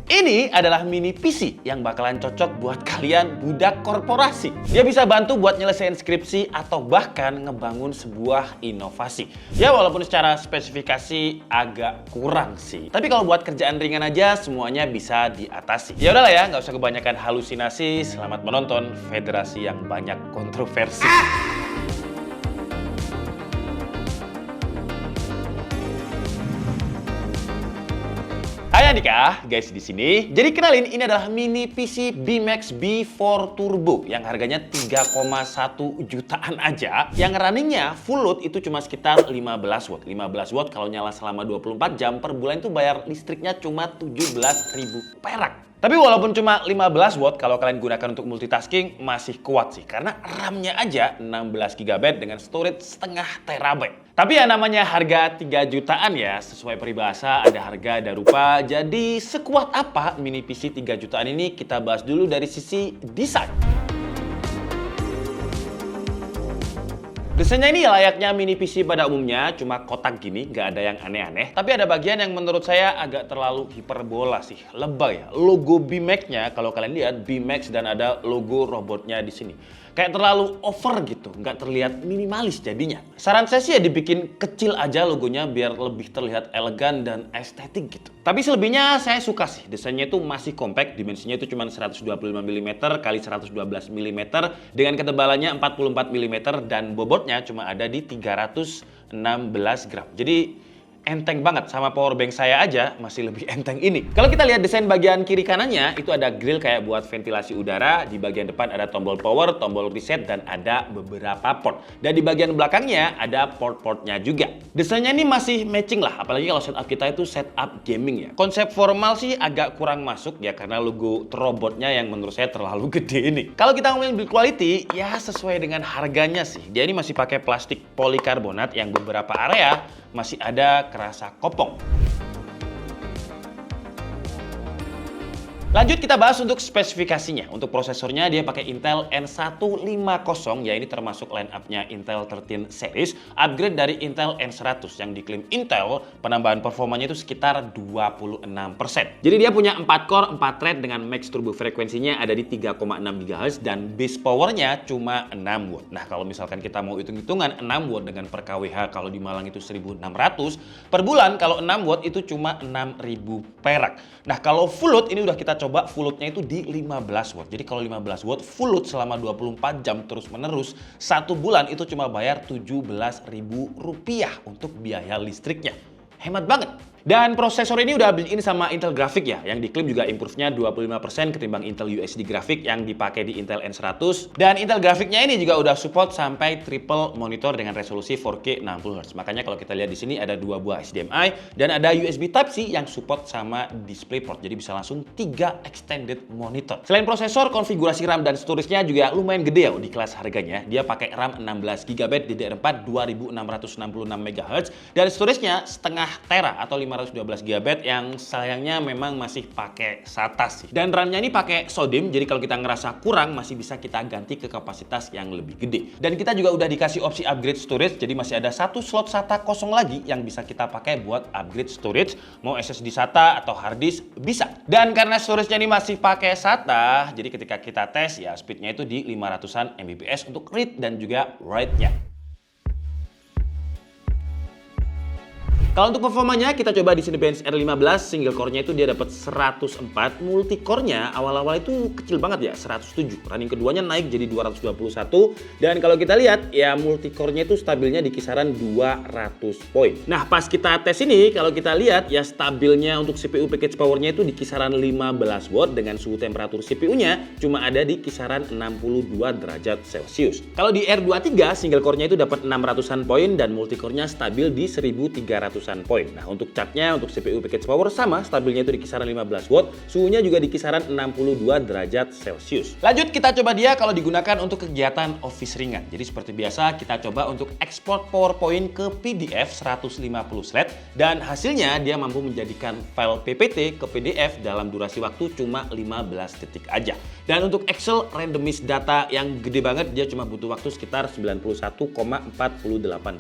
Ini adalah mini PC yang bakalan cocok buat kalian budak korporasi. Dia bisa bantu buat nyelesain skripsi atau bahkan ngebangun sebuah inovasi. Ya walaupun secara spesifikasi agak kurang sih. Tapi kalau buat kerjaan ringan aja semuanya bisa diatasi. Ya udahlah ya, nggak usah kebanyakan halusinasi. Selamat menonton Federasi yang banyak kontroversi. Hai Andika, guys di sini. Jadi kenalin, ini adalah mini PC BMax B4 Turbo yang harganya 3,1 jutaan aja. Yang runningnya full load itu cuma sekitar 15 watt. 15 watt kalau nyala selama 24 jam per bulan itu bayar listriknya cuma 17.000 perak. Tapi walaupun cuma 15 watt, kalau kalian gunakan untuk multitasking masih kuat sih. Karena RAM-nya aja 16 GB dengan storage setengah terabyte. Tapi ya namanya harga 3 jutaan ya, sesuai peribahasa ada harga ada rupa. Jadi sekuat apa mini PC 3 jutaan ini, kita bahas dulu dari sisi desain. Desainnya ini layaknya mini PC pada umumnya, cuma kotak gini, nggak ada yang aneh-aneh. Tapi ada bagian yang menurut saya agak terlalu hiperbola sih, lebay ya. Logo BMax-nya, kalau kalian lihat BMax dan ada logo robotnya di sini. Kayak terlalu over gitu, nggak terlihat minimalis jadinya. Saran saya sih ya dibikin kecil aja logonya biar lebih terlihat elegan dan estetik gitu. Tapi selebihnya saya suka sih, desainnya itu masih compact, dimensinya itu cuma 125 mm kali 112 mm dengan ketebalannya 44 mm dan bobotnya cuma ada di 316 gram. Jadi enteng banget, sama powerbank saya aja masih lebih enteng ini. Kalau kita lihat desain bagian kiri kanannya, itu ada grill kayak buat ventilasi udara. Di bagian depan ada tombol power, tombol reset, dan ada beberapa port. Dan di bagian belakangnya ada port-portnya juga. Desainnya ini masih matching lah, apalagi kalau setup kita itu setup gaming ya. Konsep formal sih agak kurang masuk ya, karena logo robotnya yang menurut saya terlalu gede ini. Kalau kita ngomongin build quality, ya sesuai dengan harganya sih. Dia ini masih pakai plastik polikarbonat yang beberapa area masih ada kerasa kopong. Lanjut kita bahas untuk spesifikasinya. Untuk prosesornya dia pakai Intel N150, ya ini termasuk line up-nya Intel 13 series, upgrade dari Intel N100 yang diklaim Intel penambahan performanya itu sekitar 26%. Jadi dia punya 4 core, 4 thread dengan max turbo frekuensinya ada di 3,6 GHz dan base powernya cuma 6 watt. Nah kalau misalkan kita mau hitung-hitungan 6 watt dengan per kWh kalau di Malang itu 1.600, per bulan kalau 6 watt itu cuma 6.000 perak. Nah kalau full load ini udah kita coba full loadnya itu di 15 watt. Jadi kalau 15 watt full load selama 24 jam terus menerus, 1 bulan itu cuma bayar 17.000 rupiah untuk biaya listriknya. Hemat banget. Dan prosesor ini udah built-in sama Intel Graphic ya, yang diklaim juga improve-nya 25% ketimbang Intel UHD Graphic yang dipakai di Intel N100. Dan Intel Graphic-nya ini juga udah support sampai triple monitor dengan resolusi 4K 60Hz. Makanya kalau kita lihat di sini ada 2 buah HDMI dan ada USB Type-C yang support sama DisplayPort. Jadi bisa langsung 3 extended monitor. Selain prosesor, konfigurasi RAM dan storage-nya juga lumayan gede ya di kelas harganya. Dia pakai RAM 16 GB DDR4 2666 MHz dan storage-nya setengah tera atau 512 GB yang sayangnya memang masih pakai SATA sih. Dan RAM-nya ini pakai SODIMM, jadi kalau kita ngerasa kurang masih bisa kita ganti ke kapasitas yang lebih gede. Dan kita juga udah dikasih opsi upgrade storage, jadi masih ada 1 slot SATA kosong lagi yang bisa kita pakai buat upgrade storage. Mau SSD SATA atau hard disk bisa. Dan karena storage-nya ini masih pakai SATA, jadi ketika kita tes ya speed-nya itu di 500-an Mbps untuk read dan juga write-nya. Kalau untuk performanya kita coba di Cinebench R15, single core-nya itu dia dapat 104, multi core-nya awal-awal itu kecil banget ya, 107. Running keduanya naik jadi 221 dan kalau kita lihat ya multi core-nya itu stabilnya di kisaran 200 poin. Nah, pas kita tes ini kalau kita lihat ya stabilnya untuk CPU package power-nya itu di kisaran 15 watt dengan suhu temperatur CPU-nya cuma ada di kisaran 62 derajat Celcius. Kalau di R23 single core-nya itu dapat 600-an poin dan multi core-nya stabil di 1300 poin. Nah, untuk chartnya untuk CPU package power sama, stabilnya itu di kisaran 15 watt, suhunya juga di kisaran 62 derajat Celcius. Lanjut kita coba dia kalau digunakan untuk kegiatan office ringan. Jadi seperti biasa kita coba untuk ekspor PowerPoint ke PDF 150 slide dan hasilnya dia mampu menjadikan file PPT ke PDF dalam durasi waktu cuma 15 detik aja. Dan untuk Excel randomize data yang gede banget dia cuma butuh waktu sekitar 91,48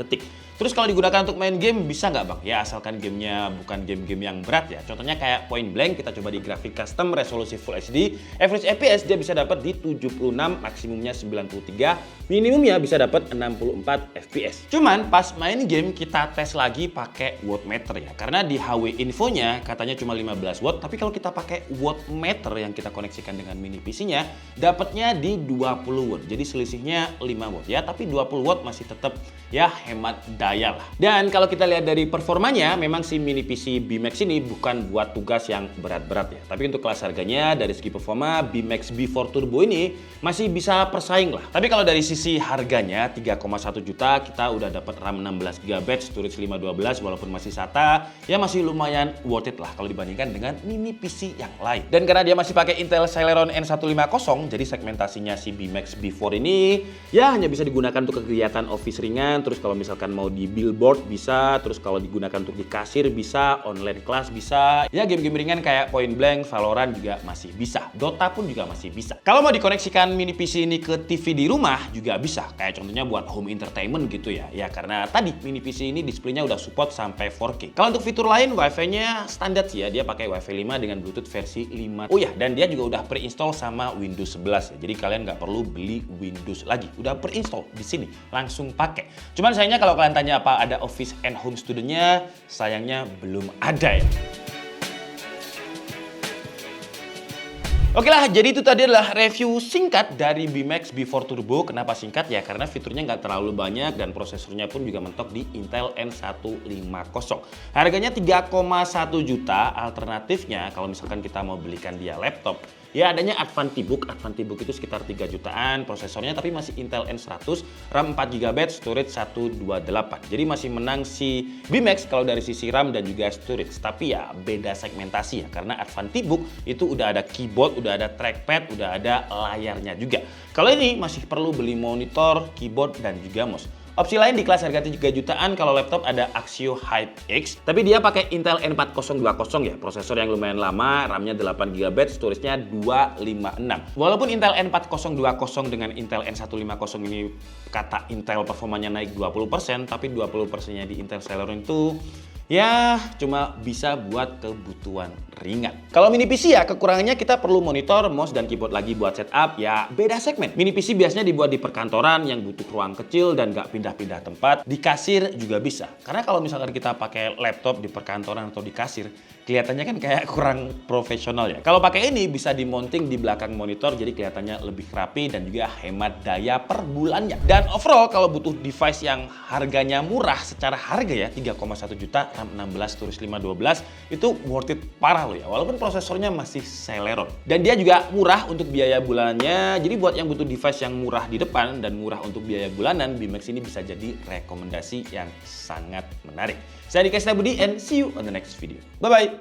detik. Terus kalau digunakan untuk main game bisa nggak bang? Ya asalkan gamenya bukan game-game yang berat ya. Contohnya kayak Point Blank, kita coba di grafik custom resolusi Full HD, average FPS dia bisa dapat di 76, maksimumnya 93, minimumnya bisa dapat 64 FPS. Cuman pas main game kita tes lagi pakai wattmeter ya, karena di HW infonya katanya cuma 15 watt, tapi kalau kita pakai wattmeter yang kita koneksikan dengan mini PC-nya, dapatnya di 20 watt. Jadi selisihnya 5 watt ya, tapi 20 watt masih tetap ya hemat daya lah. Dan kalau kita lihat dari performanya, memang si mini PC BMax ini bukan buat tugas yang berat-berat ya. Tapi untuk kelas harganya dari segi performa, BMax B4 Turbo ini masih bisa persaing lah. Tapi kalau dari sisi harganya 3,1 juta, kita udah dapat RAM 16GB, storage 512 walaupun masih SATA, ya masih lumayan worth it lah kalau dibandingkan dengan mini PC yang lain. Dan karena dia masih pakai Intel Celeron N150, jadi segmentasinya si BMax B4 ini ya hanya bisa digunakan untuk kegiatan office ringan, terus kalau misalkan mau di billboard bisa, terus kalau digunakan untuk di kasir bisa, online class bisa, ya game-game ringan kayak Point Blank, Valorant juga masih bisa, Dota pun juga masih bisa. Kalau mau dikoneksikan mini PC ini ke TV di rumah juga bisa, kayak contohnya buat home entertainment gitu ya, ya karena tadi mini PC ini displaynya udah support sampai 4K. Kalau untuk fitur lain, Wi-Fi-nya standar sih ya, dia pakai Wi-Fi 5 dengan Bluetooth versi 5. Oh ya, dan dia juga udah pre-install sama Windows 11 ya, jadi kalian nggak perlu beli Windows lagi, udah pre-install di sini, langsung pakai. Cuman sayangnya kalau kalian tanya apa ada Office and Home Studio-nya, sayangnya belum ada ya. Oke lah, jadi itu tadi adalah review singkat dari BMax B4 Turbo. Kenapa singkat ya? Karena fiturnya nggak terlalu banyak dan prosesornya pun juga mentok di Intel N150. Harganya 3,1 juta, alternatifnya kalau misalkan kita mau belikan dia laptop, ya adanya Advantibook. Advantibook itu sekitar 3 jutaan, prosesornya tapi masih Intel N100, RAM 4GB, storage 128. Jadi masih menang si BMax kalau dari sisi RAM dan juga storage. Tapi ya beda segmentasi ya, karena Advantibook itu udah ada keyboard, udah ada trackpad, udah ada layarnya juga. Kalau ini masih perlu beli monitor, keyboard, dan juga mouse. Opsi lain di kelas harga 3 jutaan kalau laptop ada Axio HyperX, tapi dia pakai Intel N4020 ya, prosesor yang lumayan lama, RAM-nya 8GB, storage-nya 256. Walaupun Intel N4020 dengan Intel N150 ini kata Intel performanya naik 20%, tapi 20%-nya di Intel Celeron itu ya cuma bisa buat kebutuhan ringan. Kalau mini PC ya kekurangannya kita perlu monitor, mouse, dan keyboard lagi buat setup, ya beda segmen. Mini PC biasanya dibuat di perkantoran yang butuh ruang kecil dan nggak pindah-pindah tempat. Di kasir juga bisa. Karena kalau misalkan kita pakai laptop di perkantoran atau di kasir, kelihatannya kan kayak kurang profesional ya. Kalau pakai ini bisa dimonting di belakang monitor, jadi kelihatannya lebih rapi dan juga hemat daya per bulannya. Dan overall kalau butuh device yang harganya murah secara harga ya 3,1 juta, RAM 16, storage 512, itu worth it parah loh ya, walaupun prosesornya masih Celeron. Dan dia juga murah untuk biaya bulanannya, jadi buat yang butuh device yang murah di depan dan murah untuk biaya bulanan, BMax ini bisa jadi rekomendasi yang sangat menarik. Saya Dika Budi and see you on the next video. Bye-bye!